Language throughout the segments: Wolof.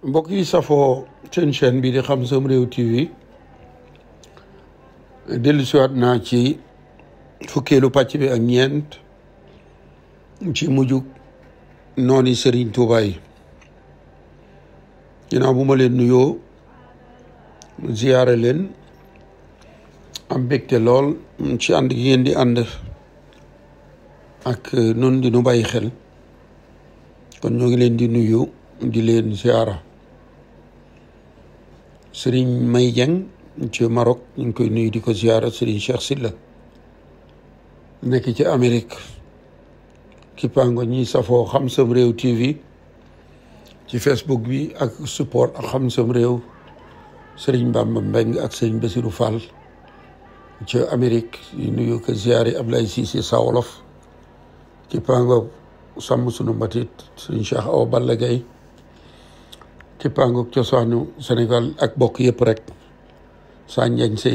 mbokk yi safoo seen chaîne bi di Xam Sam Réew TV dellusiwaat naa ci fukkeelu pàcc bi ak ñeent ci mujjug nooni Serigne Touba yi ginnaaw bu ma leen nuyoo ziyaare leen am mbégte lool ci ànd gi ngeen di ànd ak noonu di nu bàyyi xel kon ñoo ngi leen di nuyu di leen ziyaara Serigne May Dieng ci Maroc ñu ngi koy nuyu di ko ziyaara Serigne Cheikh Sylla nekk ci Amérique kippaango ñi safoo Xam Sam Réew TV ci Facebook bi ak support ak Xam Sam Réew Serigne Bamba Mbeng ak Serigne Bassirou Fall ci Amérique yu nuyu ko ziyaare Ablaye Cissé Sa Wolof kippaango sàmm sunu mbatit Serigne Cheikh Awa Balla Gaye kippaango cosaanu Sénégal ak bokk yëpp rek saa njañse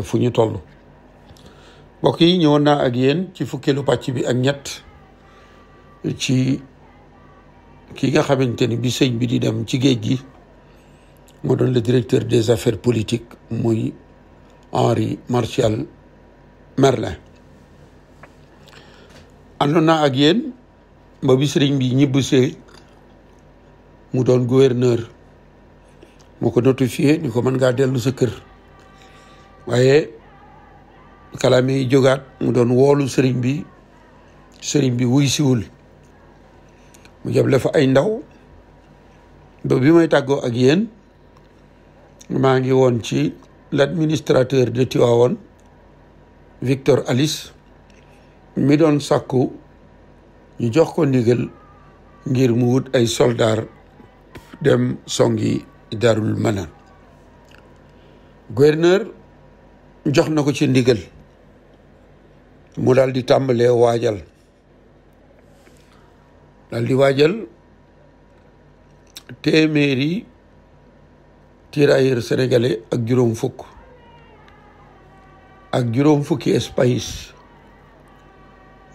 fu ñu toll mbokk yi ñëwoon naa ak yéen ci fukkeelu pàcc bi ak ñett ci ki nga xamante ni bi sëñ bi di dem ci géej gi moo doon le directeur des affaires politiques muy Henri Martial Merlin àndoon naa ak yéen ba bi sëriñ bi ñibbisee mu doon gouverneur moo ko notifié ni ko mën ngaa dellu sa kër waaye kalaame yi jógaat mu doon woolu sëriñ bi wuy siwul mu jable fa ay ndaw ba bi may tàggoo ak yéen maa ngi woon ci l'administrateur de Tivaouane Victor Alice mi doon sàkku ñu jox ko ndigal ngir mu wut ay soldaar dem songi Daarul Manaan gouverneur jox na ko ci ndigal mu daal di tàmbalee waajal téeméeri tirailleurs sénégalais ak juróom fukki espace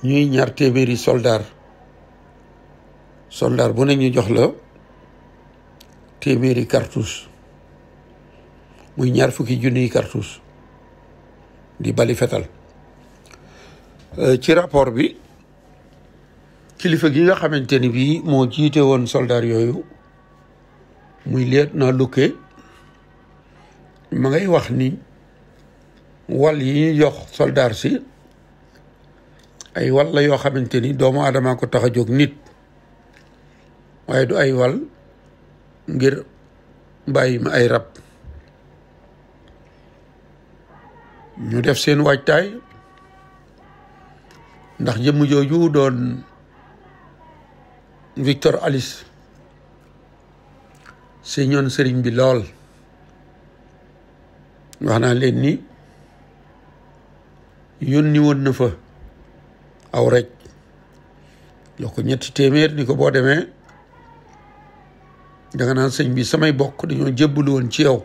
ñuy ñaar téeméeri soldat bu ne ñu jox la téeméeri cartouche muy ñaar fukki junniy cartouche di bali fetal ci rapport bi kilifa gi nga xamante ni bii moo jiite woon soldat yooyu muy lieutenant Luque ma ngay wax ni wal yi ñuy jox soldat si ay wal la yoo xamante ni doomu aadama ko tax a jóg nit waaye du ay wal ngir bàyyi ma ay rab ñu def seen waajtaay ndax jëmm jooju doon Victor Alice si ñoon sëriñ bi lool wax naa leen ni yónni woon na fa aw rek jox ko 3 téeméer ni ko boo demee danga naan sëñ bi samay bokk dañoo jébbalu woon ci yow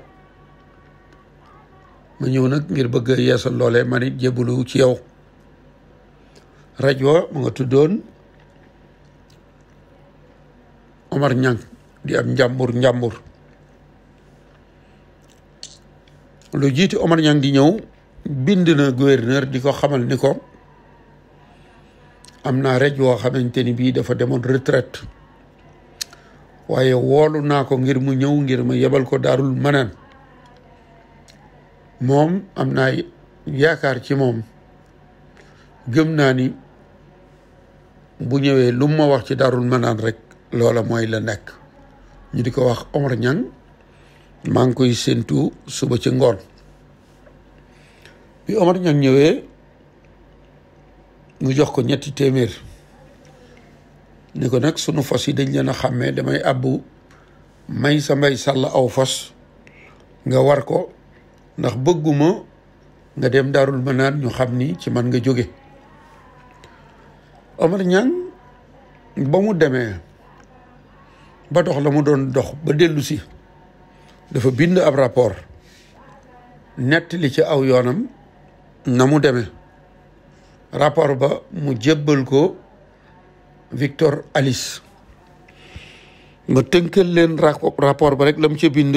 ma ñëw nag ngir bëgg a yeesal loolee man it jébbalu ci yow rajo mu nga tuddoon Omar Ñang di am njàmbur lu jiiti Omar Ñang di ñëw bind na gouverneur di ko xamal ni ko am naa rej woo xamante ni bii dafa demoon retraite waaye woolu naa ko ngir mu ñëw ngir ma yebal ko Daarul Manaan moom am naa yaakaar ci moom gëm naa ni bu ñëwee lu ma wax ci Daarul Manaan rek loola mooy la nekk ñu di ko wax Omar Ñang maa ngi koy séentu suba ci ngoon bi Omar Ñang ñëwee mu jox ko 3 téeméer ni ko nag sunu fas yi dañ leen a xàmmee damay abbu may sa mbay sàll aw fas nga war ko ndax bëgguma nga dem Daarul Manaan ñu xam ni ci man nga jóge Omar Ñang ba mu demee ba dox la mu doon dox ba dellu si dafa bind ab rapport nettali ci aw yoonam na mu demee rapport ba mu jébbal ko Victor Alice ma tënkal leen rapport ba rek la mu ca bind.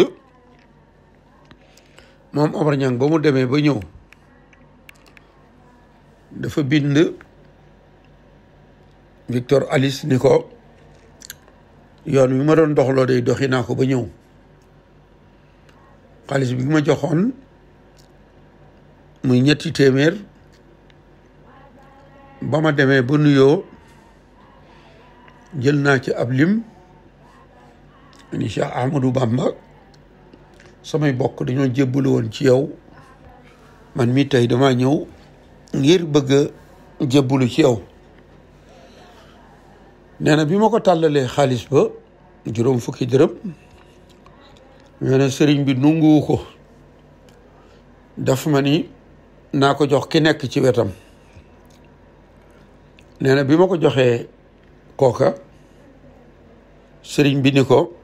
moom Omar Niang ba mu demee ba ñëw dafa bind Victor Alice ni ko yoon wi ma doon doxloo day doxi naa ko ba ñëw xaalis bi ma joxoon muy 3 téeméer ba ma demee ba nuyoo jël naa ci ab lim ni Cheikh Ahmadou Bamba samay bokk dañoo jébbalu woon ci yow man mi tey dama ñëw ngir bëgg a jébbalu ci yow. nee na bi ma ko tàllalee xaalis ba juróom fukki dërëm nee na sëriñ bi nunguwu ko daf ma ni naa ko jox ki nekk ci wetam. nee na bi ma ko joxee kooka sëriñ bi ni ko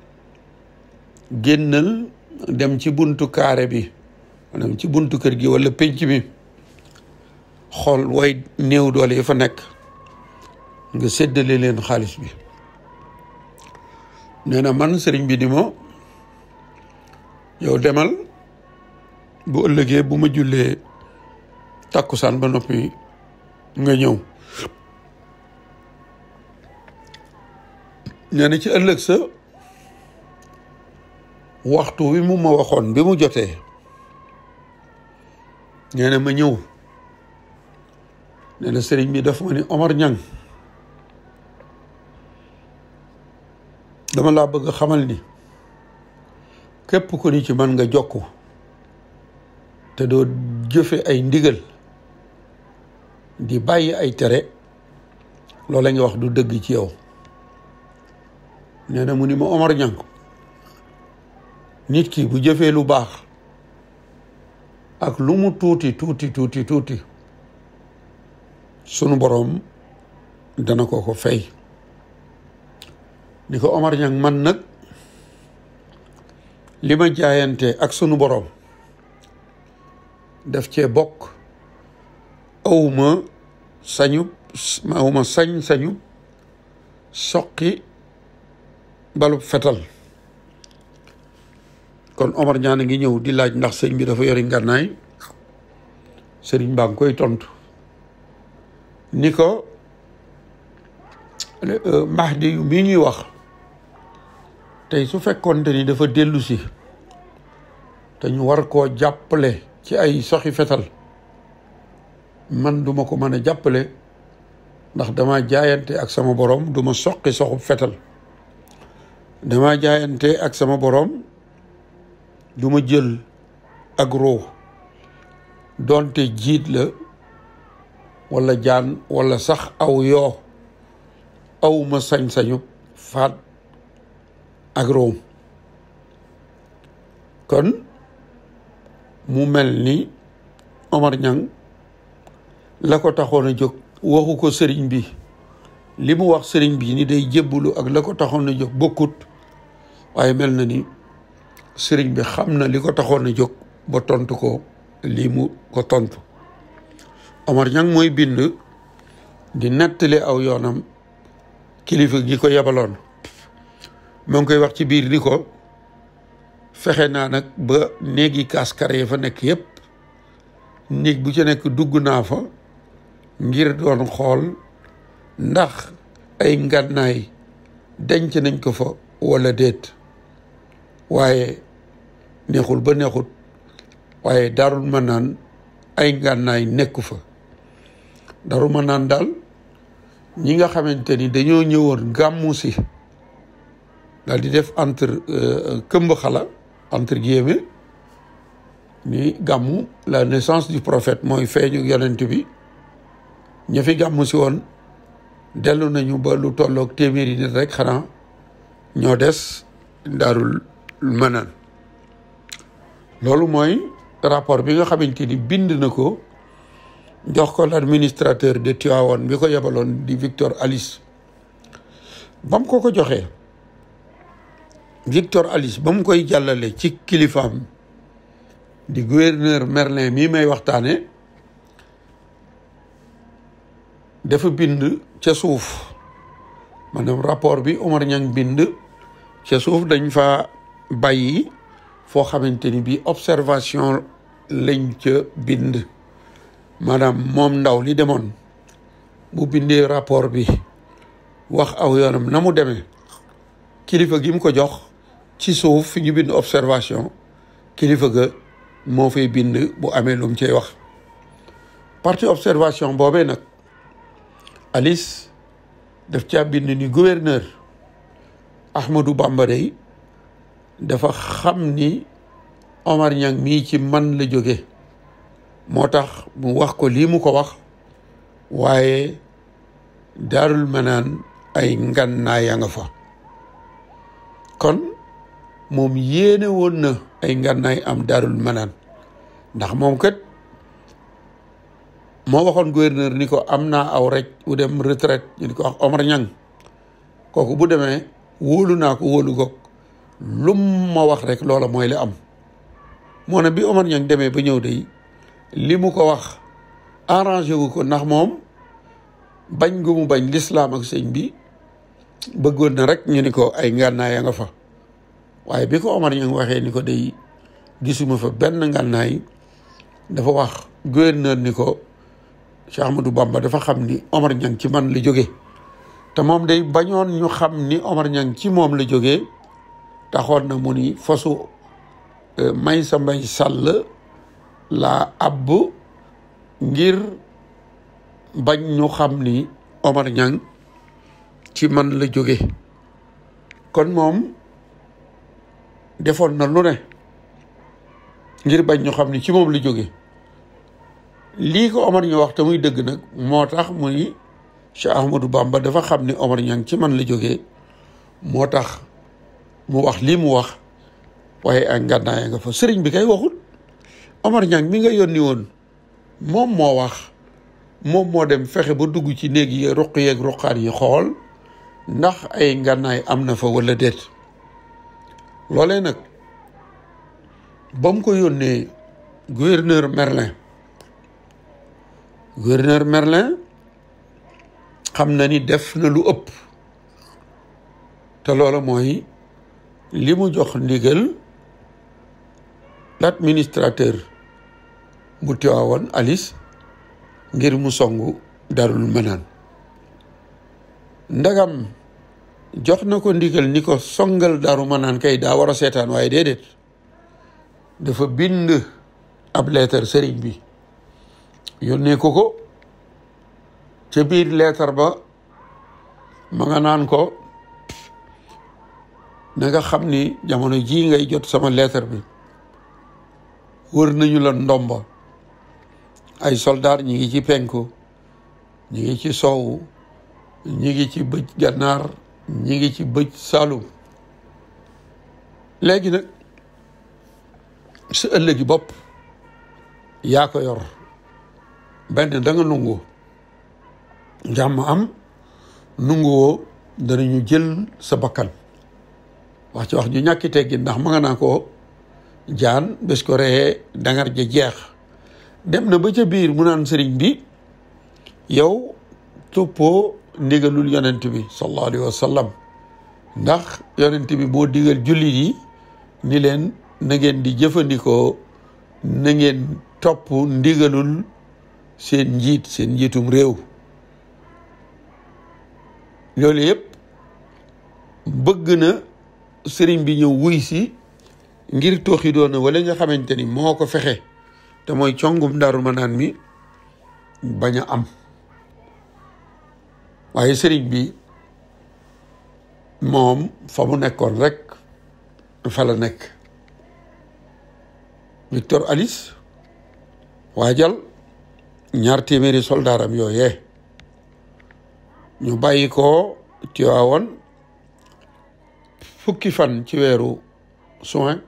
génnal dem ci buntu kaare bi maanaam ci buntu kër gi walla pénc mi xool way néew doole yi fa nekk nga séddale leen xaalis bi. nee na man sëriñ bi di ma yow demal bu ëllëgee bu ma jullee takkusaan ba noppi nga ñëw. nee na ci ëllëg sa waxtu wi mu ma waxoon bi mu jotee nee na ma ñëw. nee na sëriñ bi daf ma ni Omar Niang dama laa bëgg xamal ni képp ku ni ci man nga jokku te doo jëfe ay ndigal di bàyyi ay tere loola nga wax du dëgg ci yow. nee na mu ni ma Omar Niang nit ki bu jëfee lu baax ak lu mu tuuti sunu boroom dana ko fay. ni ko Omar Niang man nag li ma jaayante ak sunu boroom daf cee bokk awma sañ-sañu soqi balub fetal. kon Omar Niang a ngi ñëw di laaj ndax sëñ bi dafa yori ngànnaay sëriñ baa ngi koy tontu ni ko Mahdi yu mii ñuy wax tey su fekkoonte ni dafa dellu si te ñu war koo jàppale ci ay soxi fetal man duma ko mën a jàppale ndax dama jaayante ak sama borom duma soqi soxub fetal. dama jaayante ak sama borom duma jël ak roo doonte jiit la walla jaan walla sax aw yoo awma sañ-sañu faat ak room. kon mu mel ni Omar Niang la ko taxoon a jóg waxu ko sëriñ bi li mu wax sëriñ bi ni day jébbalu ak la ko taxoon a jóg bokkut waaye mel na ni sëriñ bi xam na li ko taxoon a jóg ba tontu ko lii mu ko tontu. Omar Niang mooy bind di nettali aw yoonam kilifa gi ko yebaloon moo ngi koy wax ci biir ni ko fexe naa nag ba néegi kaskare yi fa nekk yépp néeg bu ci nekk dugg naa fa ngir doon xool ndax ay ngànnaay denc nañ ko fa walla déet waaye neexul ba neexut waaye Daarul Manaan ay ngànnaay nekku fa. Daarul Manaan daal ñi nga xamante ni dañoo ñëwoon gàmmu si daal di def entre këmb xala entre guillemets ni gàmmu la naissance du prophète mooy feeñu yonent bi ña fi gàmmu si woon dellu nañu ba lu tolloog téeméeri nit rek xanaa ñoo des Daarul Manaan. loolu mooy rapport bi nga xamante ni bind na ko jox ko l'administrateur de Tivaouane bi ko yebaloon di Victor Alice. bam ko joxee Victor Alice ba mu koy jàllale ci kilifaam di gouverneur Merlin mii may waxtaane dafa bind ca suuf maanaam rapport bi Omar Niang bind ca suuf dañ fa bàyyi foo xamante ni bii observation lañ ca bind maanaam moom ndaw li demoon bu bindee rapport bi wax aw yoonam na mu demee kilifa gi mu ko jox ci suuf fi ñu bind observation kilifa ga moo fay bind bu amee lu mu cay wax partie observation boobee nag Alice daf caa bind ni gouverneur Ahmadou Bamba dey dafa xam ni Omar Niang mii ci man la jóge moo tax mu wax ko lii mu ko wax waaye Daarul Manaan ay ngànnaay ya nga fa kon moom yéene woon na ay ngànnaay am Daarul Manaan ndax moom kat moo waxoon gouverneur ni ko am naa aw rek bu dem retraite ñu di ko wax Omar Niang kooku bu demee wóolu naa ko wóolu goog lum ma wax rek loola mooy la am moo ne bi Omar Niang demee ba ñëw day li mu ko wax arrangé wu ko ndax moom bañ gu mu bañ lislaam ak sëñ bi bëggoon na rek ñu ni ko ay ngànnaay a nga fa waaye bi ko Omar Niang waxee ni ko day gisuma fa benn ngànnaay dafa wax gouverneur ni ko Cheikh Ahmadou Bamba dafa xam ni Omar Niang ci man la jóge te moom day bañoon ñu xam ni Omar Niang ci moom la jógee taxoon na mu ni fasu may sa mbay sàll la abb ngir bañ ñu xam ni Omar Niang ci man la jóge kon moom defoon na lu ne ngir bañ ñu xam ni ci moom la jóge lii ko Omar ñu wax te muy dëgg nag moo tax muy Cheikh Ahmadou Bamba dafa xam ni Omar Niang ci man la jógee moo tax mu wax lii mu wax waaye ay ngànnaay nga fa sëriñ bi kay waxul Omar Niang mi nga yónni woon moom moo wax moom moo dem fexe ba dugg ci néeg yi ruq yeeg ruqaan yi xool ndax ay ngànnaay am na fa wala déet loolee nag ba mu ko yónnee gouverneur Merlin xam na ni def na lu ëpp te loola mooy li mu jox ndigal l'administrateur bu Tiwaawan Alice ngir mu songu Daarul Manaan ndagam jox na ko ndigal ni ko songal Daaru Manaan kay daa war a seetaan waaye déedéet dafa bind ab leetar sëriñ bi yónnee ko ca biir leetar ba ma nga naan ko na nga xam ni jamono jii ngay jot sama leetar bi wër nañu la ndomba ay soldaar ñi ngi ci penku ñi ngi ci soowu ñi ngi ci bëj gànnaar ñi ngi ci bëj saalum léegi nag sa ëllëgi bopp yaa ko yor benn da nga nungu jàmm am nunguwoo danañu jël sa bakkan wax ci wax ju ñàkki teggi ndax ma nga naa ko jaan bés ko reyee dangar ja jeex dem na ba ca biir mu naan sëriñ bi yow tuppoo ndigalul yonent bi sallallahu alayhi wa sallam ndax yonent bi moo digal jullit yi ni leen na ngeen di jëfandikoo na ngeen topp ndigalul seen njiitum réew loolu yëpp bëgg na sëriñ bi ñëw wuy si ngir tooxi doona wala nga xamante ni moo ko fexe te mooy congum Daaru Manaan mi bañ a am waaye sëriñ bi moom fa mu nekkoon rek fa la nekk Victor Alice waajal 200 soldaaram yooyee ñu bàyyi ko Tiwaawan fukki fan ci weeru juin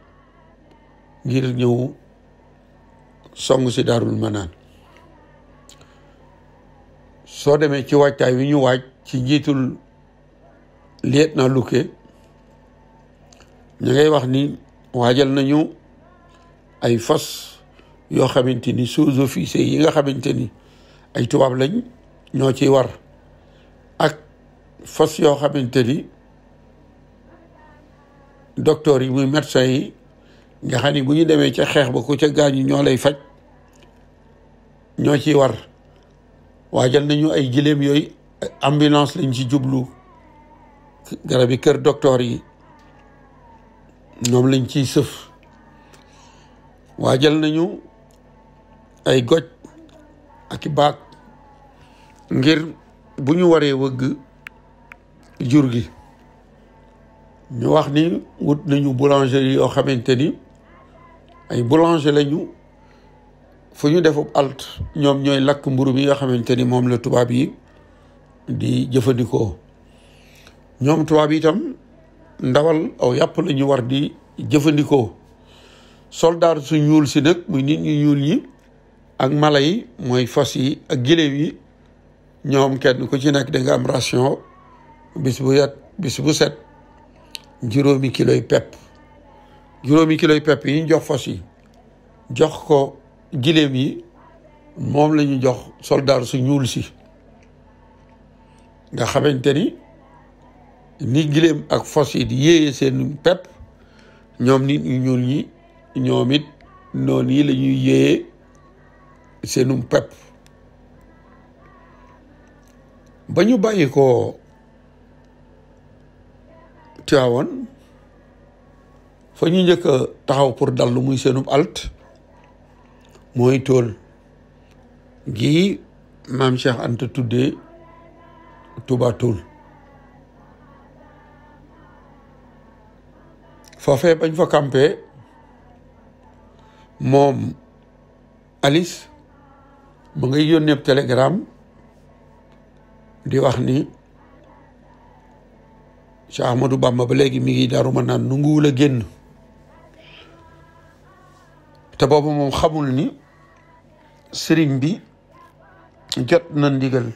ngir ñëw song si Daarul Manaan soo demee ci waajtaay wi ñu waaj ci njiitul lieutenant Luque ñu ngay wax ni waajal nañu ay fas yoo xamante ni sous-officiers yi nga xamante ni ay tubaab lañ ñoo ciy war ak fas yoo xamante ni docteur yi muy médecin yi nga xam ni bu ñu demee ca xeex ba ku ca gaañu ñoo lay faj ñoo ciy war. waajal nañu ay giléem yooyu ambulance lañ ci jublu garabi kër docteur yi ñoom lañ ciy sëf. waajal nañu ay goj ak i baag ngir bu ñu waree wëgg jur gi. ñu wax ni wut nañu boulangerie yoo xamante ni ay boulanger lañu fu ñu defub alt ñoom ñooy lakk mburu mi nga xamante ni moom la tubaab yi di jëfandikoo. ñoom tubaab yi itam ndawal aw yàpp la ñu war di jëfandikoo. soldaar su ñuul si nag muy nit ñu ñuul ñi ak mala yi mooy fas yi ak giléem yi ñoom kenn ku ci nekk da nga am ration bis bu set juróomi kiloy pepp yi ñu jox fas yi jox ko giléem yi moom la ñu jox soldaar su ñuul si nga xamante ni giléem ak fas yi di yéeye seen pepp ñoom nit ñu ñuul ñi ñoom it noonu yi la ñuy yéeye seenum pepp. ba ñu bàyyi ko Tiwaawan fa ñu njëkk a taxaw pour dallu muy seenum alt mooy tool gii maam Cheikh Anta tuddee Touba Toul. foofee bañ fa campé moom Alice mu ngay yónnee télégramme di wax ni Cheikh Ahmadou Bamba ba léegi mi ngi Daaru Manaan nanguwul a génn. te boobu moom xamul ni sëriñ bi jot na ndigal,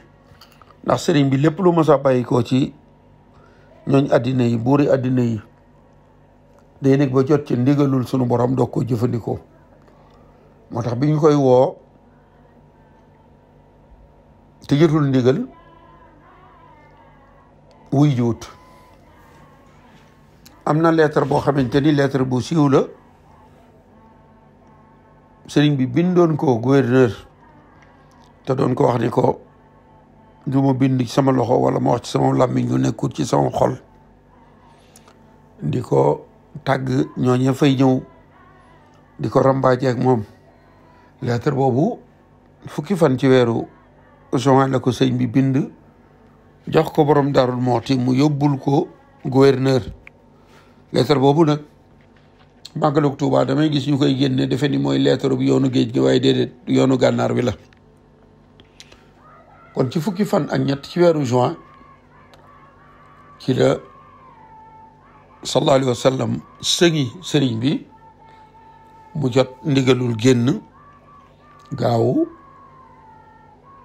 ndax sëriñ bi lépp lu mës a bàyyi ko ci ñooñ àddina yi buuri àddina yi day nekk ba jot ci ndigalul sunu borom doog ko jëfandikoo. moo tax bi ñu koy woo te jotul ndigal wuy jiwut. am na lettre boo xamante ni lettre bu siiw la sëriñ bi bindoon ko gouverneur te doon ko wax ni ko du ma bind ci sama loxo wala ma wax ci sama làmmiñ lu nekkul ci sama xol, di ko tàgg ñooñu fay ñëw di ko rambaaje ak moom. lettre boobu fukki fan ci weeru juin la ko sëñ bi bind jox ko borom Daarul Mooti mu yóbbul ko gouverneur. lettre boobu nag màggalug Tuubaa damay gis ñu koy génne defe ni mooy lettre bi yoonu géej gi, waaye déedéet yoonu gànnaar bi la. kon ci fukki fan ak ñett ci weeru juin ci la sallallahu alayhi wa sallam sëriñ bi mu jot ndigalul génn gaawu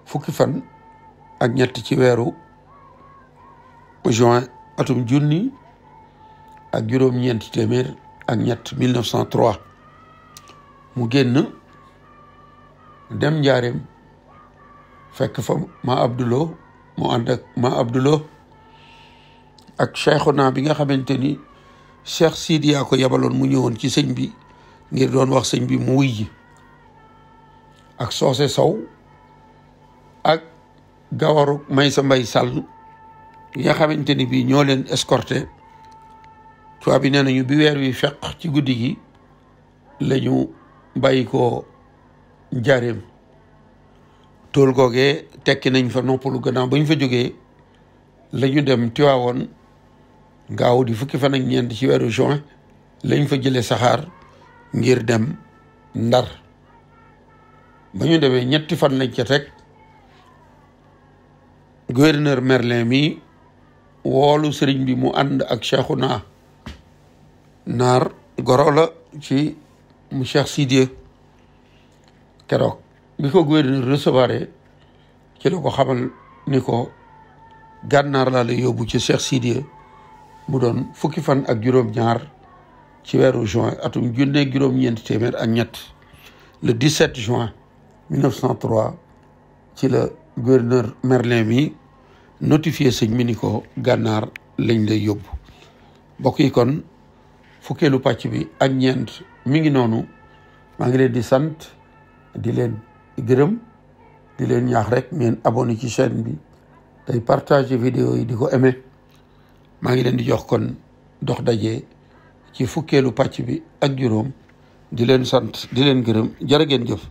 fukki fan ak ñett ci weeru juin atum junni ak juróom-ñeenti téeméer ak ñett 1903 mu génn dem njaareem fekk fa ma Abdulo mu ànd ak ma Abdulo ak Cheikhuna bi nga xamante ni Cheikh Sidi yaa ko yabaloon mu ñëwoon ci sëñ bi ngir doon wax sëñ bi mu wuy ji, ak Soose Sow ak gawaru Maysa Mbay Sàll yi nga xamante ni bii ñoo leen escorté. tubaab bi nee nañu bi weer wi fekk ci guddi gi la ñu bàyyi ko njaareem. tool googee tekki nañ fa noppalu gannaaw ba ñu fa jógee la ñu dem Tiwaawoon gaaw di fukki fan ak ñeent ci weeru juin lañ fa jëlee saxaar ngir dem Ndar. ba ñu demee ñetti fan lañ ca teg gouverneur Merlin mi woolu sëriñ bi mu ànd ak Cheikhuna naar goro la ci mu Cheikh Sidiye. keroog bi ko gouverneur recevoir ci la ko xamal ni ko gànnaar laa la yóbbu ci Cheikh Sidiye mu doon fukki fan ak juróom-ñaar ci weeru juin atum junne juróom-ñeenti téeméer ak ñett le 17 juin 1903 ci la gouverneur Merlin mi notifié sëñ mi ni ko gànnaar lañ lay yóbbu. mbokk yi kon fukkeelu pàcc bi ak ñeent mi ngi noonu. maa ngi leen di sant di leen gërëm di leen ñaax rek ngeen abonné ci chaîne bi tey partager vidéo yi di ko aimé. maa ngi leen di jox kon dox daje ci fukkeelu pàcc bi ak juróom di leen sant di leen gërëm jërë ngeen jëf.